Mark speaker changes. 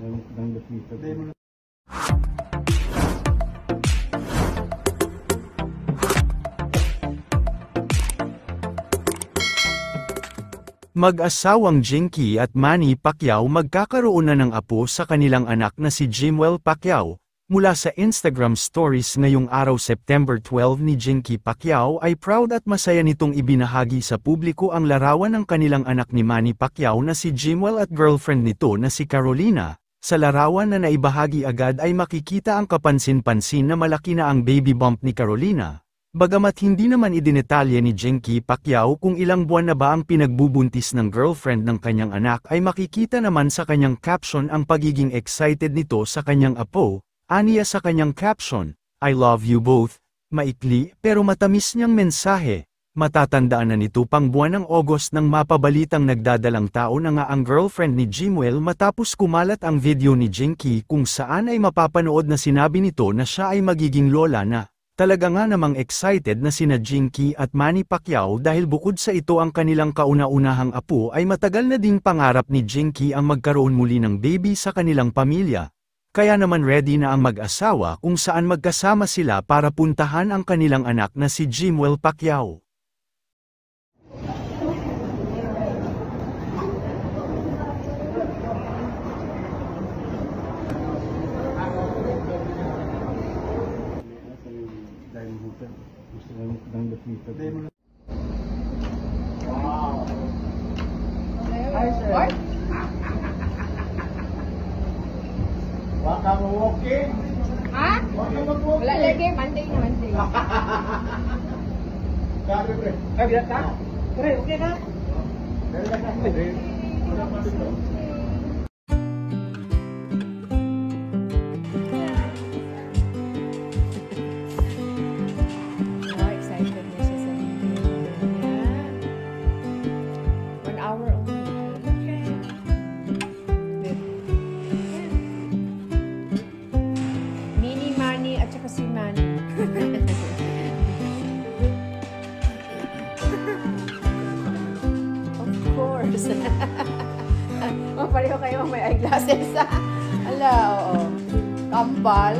Speaker 1: Mag-asawang Jinky at Manny Pacquiao magkakaroon na ng apo sa kanilang anak na si Jimwell Pacquiao. Mula sa Instagram stories ngayong araw September 12 ni Jinky Pacquiao ay proud at masaya nitong ibinahagi sa publiko ang larawan ng kanilang anak ni Manny Pacquiao na si Jimwell at girlfriend nito na si Carolina. Sa larawan na naibahagi agad ay makikita ang kapansin-pansin na malaki na ang baby bump ni Carolina. Bagamat hindi naman idinetalye ni Jinky Pacquiao kung ilang buwan na ba ang pinagbubuntis ng girlfriend ng kanyang anak ay makikita naman sa kanyang caption ang pagiging excited nito sa kanyang apo. Aniya sa kanyang caption, "I love you both." Maikli pero matamis niyang mensahe. Matatandaan na nito pang buwan ng August nang mapabalitang nagdadalang tao na nga ang girlfriend ni Jimwell matapos kumalat ang video ni Jinky kung saan ay mapapanood na sinabi nito na siya ay magiging lola na. Talaga nga namang excited na sina Jinky at Manny Pacquiao dahil bukod sa ito ang kanilang kauna-unahang apo ay matagal na ding pangarap ni Jinky ang magkaroon muli ng baby sa kanilang pamilya. Kaya naman ready na ang mag-asawa kung saan magkasama sila para puntahan ang kanilang anak na si Jimwell Pacquiao.
Speaker 2: Wow. Hi, sir. Waka mo walking?
Speaker 3: Ha?
Speaker 2: Waka mo
Speaker 3: Wala lagi, Monday na Monday.
Speaker 2: Sabi, pre.
Speaker 4: Ay, bilang ka? Pre, okay ka?
Speaker 2: Wala pa dito.
Speaker 3: Excited na siya sa video niya. 1 hour only. Okay. Mini Manny at saka si Manny. Of course. Pareho kayo may eyeglasses. Ala, oo. Kambal.